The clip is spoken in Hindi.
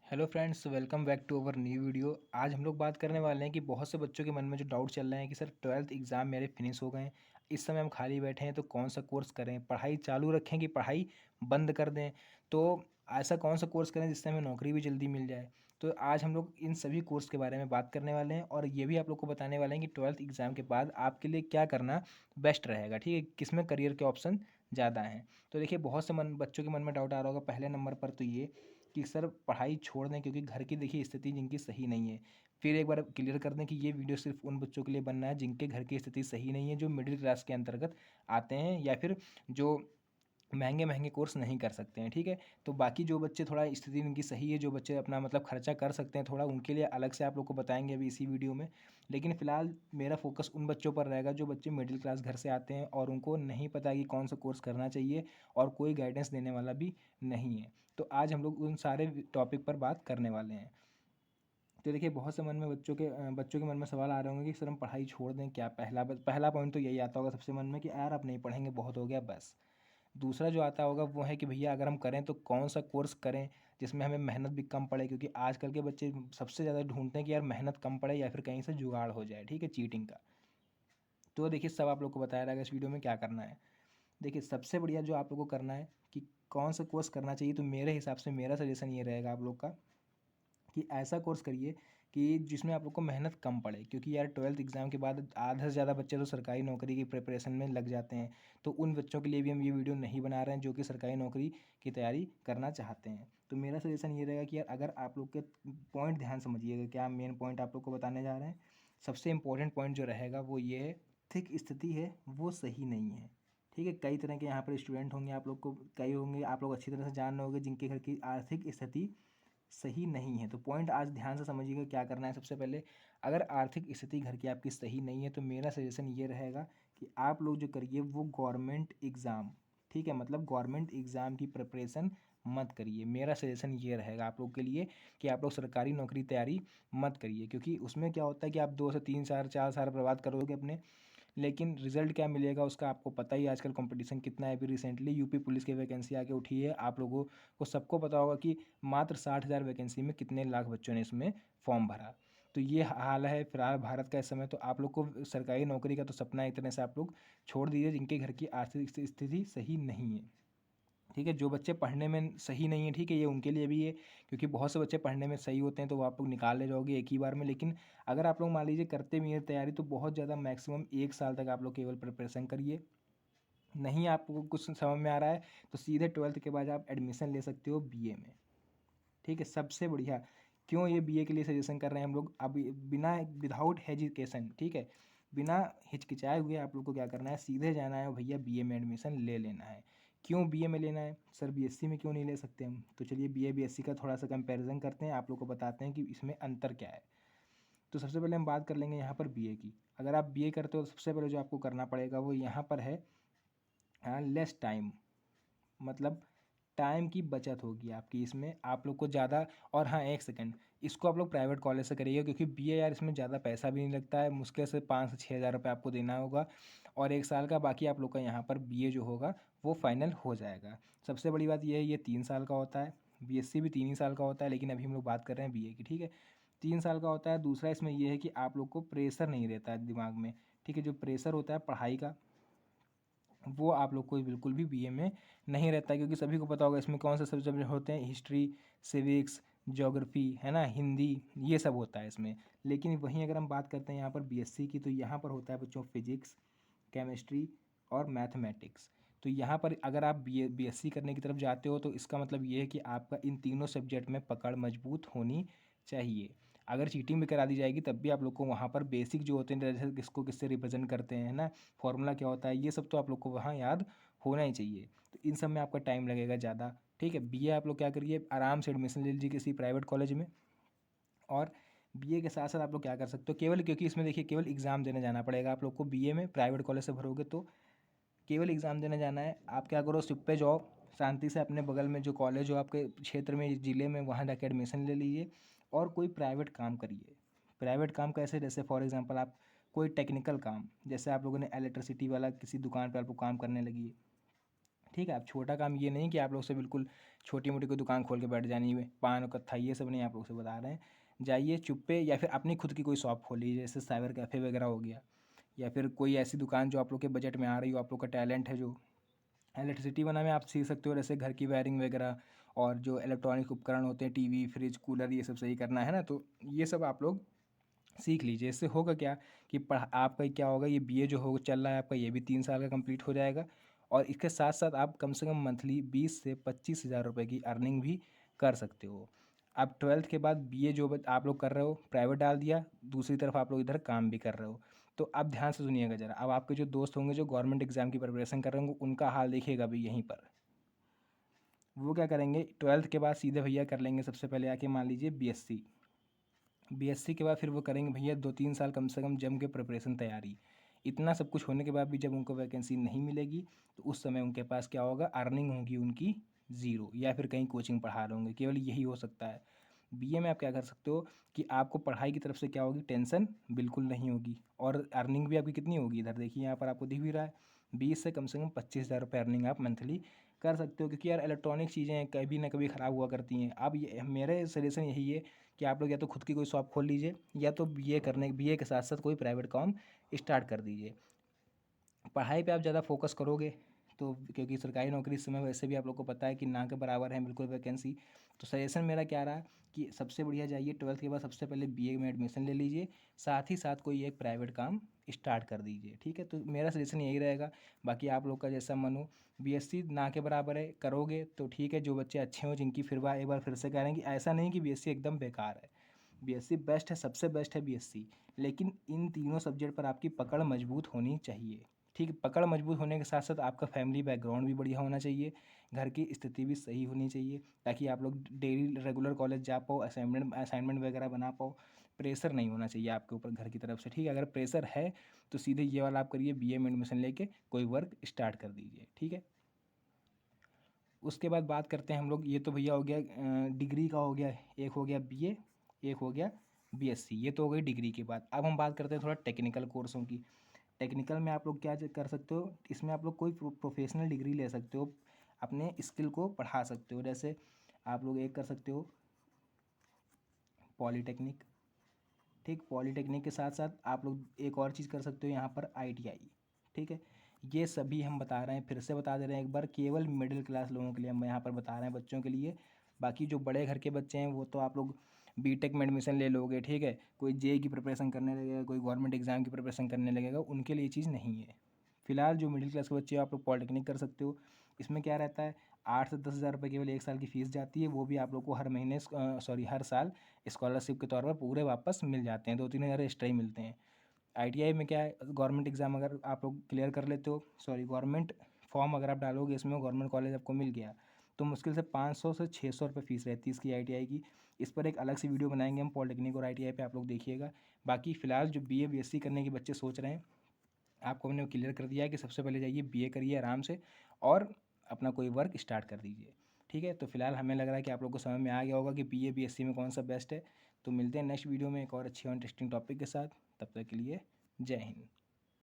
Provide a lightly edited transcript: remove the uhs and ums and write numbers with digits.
Hello friends, welcome back to our new video. आज हम लोग बात करने वाले हैं कि बहुत से बच्चों के मन में जो डाउट चल रहे हैं कि सर 12th एग्ज़ाम मेरे फिनिश हो गए हैं, इस समय हम खाली बैठे हैं तो कौन सा कोर्स करें, पढ़ाई चालू रखें कि पढ़ाई बंद कर दें। तो ऐसा कौन सा कोर्स करें जिससे हमें नौकरी भी जल्दी मिल जाए। तो आज हम लोग इन सभी कोर्स के बारे में बात करने वाले हैं और ये भी आप लोग को बताने वाले हैं कि 12th एग्ज़ाम के बाद आपके लिए क्या करना बेस्ट रहेगा। ठीक है, किसमें करियर के ऑप्शन ज़्यादा हैं। तो देखिए, बहुत से बच्चों के मन में डाउट आ रहा होगा। पहले नंबर पर तो ये कि सर पढ़ाई छोड़ दें क्योंकि घर की देखिए स्थिति जिनकी सही नहीं है। फिर एक बार क्लियर कर दें कि ये वीडियो सिर्फ उन बच्चों के लिए बनना है जिनके घर की स्थिति सही नहीं है, जो मिडिल क्लास के अंतर्गत आते हैं या फिर जो महंगे महंगे कोर्स नहीं कर सकते हैं। ठीक है, तो बाकी जो बच्चे थोड़ा स्थिति उनकी सही है, जो बच्चे अपना मतलब खर्चा कर सकते हैं थोड़ा, उनके लिए अलग से आप लोग को बताएंगे अभी इसी वीडियो में। लेकिन फिलहाल मेरा फोकस उन बच्चों पर रहेगा जो बच्चे मिडिल क्लास घर से आते हैं और उनको नहीं पता कि कौन सा कोर्स करना चाहिए और कोई गाइडेंस देने वाला भी नहीं है। तो आज हम लोग उन सारे टॉपिक पर बात करने वाले हैं। तो देखिए, बहुत से मन में बच्चों के मन में सवाल आ रहे होंगे कि सर हम पढ़ाई छोड़ दें क्या। पहला पॉइंट तो यही आता होगा सबसे मन में कि यार अब नहीं पढ़ेंगे, बहुत हो गया बस। दूसरा जो आता होगा वो है कि भैया अगर हम करें तो कौन सा कोर्स करें जिसमें हमें मेहनत भी कम पड़े, क्योंकि आजकल के बच्चे सबसे ज़्यादा ढूंढते हैं कि यार मेहनत कम पड़े या फिर कहीं से जुगाड़ हो जाए। ठीक है, चीटिंग का। तो देखिए, सब आप लोग को बताया रहेगा इस वीडियो में क्या करना है। देखिए, सबसे बढ़िया जो आप लोग को करना है कि कौन सा कोर्स करना चाहिए, तो मेरे हिसाब से मेरा सजेशन ये रहेगा आप लोग का कि ऐसा कोर्स करिए कि जिसमें आप लोग को मेहनत कम पड़े, क्योंकि यार 12th एग्ज़ाम के बाद आधा से ज़्यादा बच्चे तो सरकारी नौकरी की प्रिपरेशन में लग जाते हैं। तो उन बच्चों के लिए भी हम ये वीडियो नहीं बना रहे हैं जो कि सरकारी नौकरी की तैयारी करना चाहते हैं। तो मेरा सजेशन ये रहेगा कि यार अगर आप लोग के पॉइंट ध्यान समझिएगा, क्या मेन पॉइंट आप लोग को बताने जा रहे हैं। सबसे इंपॉर्टेंट पॉइंट जो रहेगा वो ये है, आर्थिक स्थिति है वो सही नहीं है। ठीक है, कई तरह के यहाँ पर स्टूडेंट होंगे, आप लोग को कई होंगे, आप लोग अच्छी तरह से जान रहे होंगे जिनके घर की आर्थिक स्थिति सही नहीं है। तो पॉइंट आज ध्यान से समझिएगा क्या करना है। सबसे पहले, अगर आर्थिक स्थिति घर की आपकी सही नहीं है तो मेरा सजेशन ये रहेगा कि आप लोग जो करिए वो गवर्नमेंट एग्ज़ाम, ठीक है, मतलब गवर्नमेंट एग्ज़ाम की प्रिपरेशन मत करिए। मेरा सजेशन ये रहेगा आप लोग के लिए कि आप लोग सरकारी नौकरी तैयारी मत करिए, क्योंकि उसमें क्या होता है कि आप 2 से 3 साल 4 साल बर्बाद करोगे अपने, लेकिन रिजल्ट क्या मिलेगा उसका आपको पता ही। आजकल कंपटीशन कितना है। अभी रिसेंटली यूपी पुलिस की वैकेंसी आके उठी है, आप लोगों को सबको पता होगा कि मात्र 60,000 वैकेंसी में कितने लाख बच्चों ने इसमें फॉर्म भरा। तो ये हाल है फिलहाल भारत का इस समय। तो आप लोग को सरकारी नौकरी का तो सपना इतने से आप लोग छोड़ दीजिए जिनके घर की आर्थिक स्थिति सही नहीं है। ठीक है, जो बच्चे पढ़ने में सही नहीं है, ठीक है, ये उनके लिए भी है, क्योंकि बहुत से बच्चे पढ़ने में सही होते हैं तो वो आप लोग निकाल ले जाओगे एक ही बार में। लेकिन अगर आप लोग मान लीजिए करते भी हैं तैयारी तो बहुत ज़्यादा मैक्सिमम 1 साल तक आप लोग केवल प्रिपरेशन करिए। नहीं आपको कुछ समझ में आ रहा है तो सीधे 12th के बाद आप एडमिशन ले सकते हो बीए में। ठीक है, सबसे बढ़िया। क्यों ये बीए के लिए सजेशन कर रहे हैं हम लोग, अब बिना विदाउट हेजिटेशन, ठीक है, बिना हिचकिचाए हुए आप लोग को क्या करना है, सीधे जाना है भैया बीए में एडमिशन ले लेना है। क्यों बीए में लेना है सर, बीएससी में क्यों नहीं ले सकते हम। तो चलिए बीए बीएससी का थोड़ा सा कंपैरिजन करते हैं, आप लोग को बताते हैं कि इसमें अंतर क्या है। तो सबसे पहले हम बात कर लेंगे यहाँ पर बीए की। अगर आप बीए करते हो तो सबसे पहले जो आपको करना पड़ेगा वो यहाँ पर है, लेस टाइम, मतलब टाइम की बचत होगी आपकी इसमें, आप लोग को ज़्यादा। और हाँ, एक सेकंड, इसको आप लोग प्राइवेट कॉलेज से करिएगा क्योंकि बीए यार इसमें ज़्यादा पैसा भी नहीं लगता है, मुश्किल से 5 से 6 हज़ार रुपये आपको देना होगा और 1 साल का। बाकी आप लोग का यहाँ पर बीए जो होगा वो फाइनल हो जाएगा। सबसे बड़ी बात ये है, ये 3 साल का होता है। बीएससी भी 3 ही साल का होता है, लेकिन अभी हम लोग बात कर रहे हैं बीए की। ठीक है, 3 साल का होता है। दूसरा इसमें यह है कि आप लोग को प्रेशर नहीं रहता है दिमाग में। ठीक है, जो प्रेशर होता है पढ़ाई का वो आप लोग को बिल्कुल भी बीए में नहीं रहता है, क्योंकि सभी को पता होगा इसमें कौन से सब्जेक्ट होते हैं, हिस्ट्री, सिविक्स, ज्योग्राफी, है ना, हिंदी, ये सब होता है इसमें। लेकिन वहीं अगर हम बात करते हैं यहाँ पर बीएससी की, तो यहाँ पर होता है बच्चों फिजिक्स, केमिस्ट्री और मैथमेटिक्स। तो यहाँ पर अगर आप बीएससी करने की तरफ जाते हो तो इसका मतलब ये है कि आपका इन तीनों सब्जेक्ट में पकड़ मजबूत होनी चाहिए। अगर चीटिंग भी करा दी जाएगी तब भी आप लोग को वहाँ पर बेसिक जो होते हैं, जैसे किसको किससे रिप्रेजेंट करते हैं ना, फॉर्मूला क्या होता है, ये सब तो आप लोग को वहाँ याद होना ही चाहिए। तो इन सब में आपका टाइम लगेगा ज़्यादा। ठीक है, बीए आप लोग क्या करिए, आराम से एडमिशन ले लीजिए किसी प्राइवेट कॉलेज में। और बीए के साथ साथ आप लोग क्या कर सकते हो, केवल क्योंकि इसमें देखिए केवल एग्ज़ाम देने जाना पड़ेगा आप लोग को बीए में, प्राइवेट कॉलेज से भरोगे तो केवल एग्ज़ाम देने जाना है। आप क्या करो, शिप पे जाओ, शांति से अपने बगल में जो कॉलेज हो आपके क्षेत्र में, ज़िले में, वहाँ जाके एडमिशन ले लीजिए और कोई प्राइवेट काम करिए। प्राइवेट काम कैसे, जैसे फॉर एग्जांपल आप कोई टेक्निकल काम, जैसे आप लोगों ने इलेक्ट्रिसिटी वाला किसी दुकान पर आप लोग काम करने लगी, ठीक है। अब छोटा काम ये नहीं कि आप लोग से बिल्कुल छोटी मोटी कोई दुकान खोल के बैठ जानी है, पान कत्था ये सब नहीं आप लोग से बता रहे हैं। जाइए चुप्पे, या फिर अपनी खुद की कोई शॉप खोल लीजिए, जैसे साइबर कैफ़े वगैरह हो गया, या फिर कोई ऐसी दुकान जो आप लोग के बजट में आ रही हो, आप लोग का टैलेंट है जो इलेक्ट्रिसिटी बना में आप सीख सकते हो, जैसे घर की वायरिंग वगैरह और जो इलेक्ट्रॉनिक उपकरण होते हैं, टीवी फ्रिज कूलर ये सब सही करना है ना, तो ये सब आप लोग सीख लीजिए। इससे होगा क्या कि पढ़ आपका क्या होगा, ये बीए जो हो चल रहा है आपका, ये भी 3 साल का कंप्लीट हो जाएगा, और इसके साथ साथ आप कम से कम मंथली 20 से 25 हज़ार रुपये की अर्निंग भी कर सकते हो। अब ट्वेल्थ के बाद बीए जो आप लोग कर रहे हो प्राइवेट डाल दिया, दूसरी तरफ आप लोग इधर काम भी कर रहे हो। तो अब ध्यान से सुनिएगा ज़रा, अब आपके जो दोस्त होंगे जो गवर्नमेंट एग्ज़ाम की प्रिपरेशन कर रहे होंगे, उनका हाल देखिएगा भी यहीं पर। वो क्या करेंगे, ट्वेल्थ के बाद सीधे भैया कर लेंगे सबसे पहले आके मान लीजिए बीएससी। बीएससी के बाद फिर वो करेंगे भैया 2-3 साल कम से कम जम के प्रिपरेशन तैयारी। इतना सब कुछ होने के बाद भी जब उनको वैकेंसी नहीं मिलेगी, तो उस समय उनके पास क्या होगा, अर्निंग होगी उनकी ज़ीरो, या फिर कहीं कोचिंग पढ़ा रहे होंगे, केवल यही हो सकता है। बीए में आप क्या कर सकते हो कि आपको पढ़ाई की तरफ से क्या होगी, टेंशन बिल्कुल नहीं होगी, और अर्निंग भी आपकी कितनी होगी, इधर देखिए यहाँ पर आपको दिख भी रहा है, 20 से कम 25 हज़ार रुपये अर्निंग आप मंथली कर सकते हो। क्योंकि यार इलेक्ट्रॉनिक चीज़ें कभी ना कभी ख़राब हुआ करती हैं। अब ये मेरे सजेशन यही है कि आप लोग या तो खुद की कोई शॉप खोल लीजिए, या तो बीए के साथ साथ कोई प्राइवेट काम स्टार्ट कर दीजिए। पढ़ाई पे आप ज़्यादा फोकस करोगे तो, क्योंकि सरकारी नौकरी इस समय वैसे भी आप लोग को पता है कि ना के बराबर है बिल्कुल वैकेंसी, तो सजेशन मेरा क्या रहा कि सबसे बढ़िया जाइए ट्वेल्थ के बाद सबसे पहले बीए में एडमिशन ले लीजिए, साथ ही साथ कोई एक प्राइवेट काम स्टार्ट कर दीजिए। ठीक है, तो मेरा सजेशन यही रहेगा। बाकी आप लोग का जैसा मन हो, बीएससी ना के बराबर है, करोगे तो ठीक है। जो बच्चे अच्छे हों, जिनकी फिर एक बार फिर से कह रहे हैं कि ऐसा नहीं कि बीएससी एकदम बेकार है, बीएससी बेस्ट है, सबसे बेस्ट है बीएससी, लेकिन इन तीनों सब्जेक्ट पर आपकी पकड़ मजबूत होनी चाहिए। ठीक है, पकड़ मजबूत होने के साथ साथ आपका फैमिली बैकग्राउंड भी बढ़िया होना चाहिए, घर की स्थिति भी सही होनी चाहिए, ताकि आप लोग डेली रेगुलर कॉलेज जा पाओ, असाइनमेंट असाइनमेंट वगैरह बना पाओ। प्रेशर नहीं होना चाहिए आपके ऊपर घर की तरफ से। ठीक है, अगर प्रेशर है तो सीधे ये वाला आप करिए, बीए में एडमिशन लेके कोई वर्क स्टार्ट कर दीजिए। ठीक है, उसके बाद बात करते हैं हम लोग, ये तो भैया हो गया डिग्री का हो गया, एक हो गया बीए, एक हो गया बीएससी, ये तो हो गई डिग्री की बात। अब हम बात करते हैं थोड़ा टेक्निकल कोर्सों की। टेक्निकल में आप लोग क्या कर सकते हो, इसमें आप लोग कोई प्रोफेशनल डिग्री ले सकते हो, अपने स्किल को बढ़ा सकते हो। जैसे आप लोग एक कर सकते हो पॉलीटेक्निक। ठीक, पॉलीटेक्निक के साथ साथ आप लोग एक और चीज़ कर सकते हो यहाँ पर, आईटीआई। ठीक है, ये सभी हम बता रहे हैं, फिर से बता दे रहे हैं एक बार, केवल मिडिल क्लास लोगों के लिए हम यहाँ पर बता रहे हैं, बच्चों के लिए। बाकी जो बड़े घर के बच्चे हैं वो तो आप लोग बीटेक में एडमिशन ले लोगे। ठीक है, कोई जेई की प्रिपरेशन करने लगेगा, कोई गवर्नमेंट एग्जाम की प्रिपरेशन करने लगेगा, उनके लिए ये चीज़ नहीं है। फिलहाल जो मिडिल क्लास के बच्चे हो, आप लोग पॉलीटेक्निक कर सकते हो। इसमें क्या रहता है, 8 से 10 हज़ार रुपये केवल 1 साल की फ़ीस जाती है, वो भी आप लोग को हर महीने हर साल स्कॉलरशिप के तौर पर पूरे वापस मिल जाते हैं, 2-3 हज़ार एक्स्ट्रा ही मिलते हैं। आईटीआई में क्या है, गवर्नमेंट एग्ज़ाम अगर आप लोग क्लियर कर लेते हो, गवर्नमेंट फॉर्म अगर आप डालोगे इसमें, गवर्नमेंट कॉलेज आपको मिल गया, तो मुश्किल से 500 से 600 रुपये फ़ीस रहती है इसकी आईटीआई की। इस पर एक अलग से वीडियो बनाएंगे हम, पॉलिटेक्निक और आईटीआई पे, आप लोग देखिएगा। बाकी फ़िलहाल जो बीए बीएससी करने के बच्चे सोच रहे हैं, आपको हमने क्लियर कर दिया है कि सबसे पहले जाइए बीए करिए आराम से, और अपना कोई वर्क स्टार्ट कर दीजिए। ठीक है, तो फिलहाल हमें लग रहा है कि आप लोग को समझ में आ गया होगा कि बीए बीएससी में कौन सा बेस्ट है। तो मिलते हैं नेक्स्ट वीडियो में एक और अच्छी और इंटरेस्टिंग टॉपिक के साथ, तब तक के लिए जय हिंद।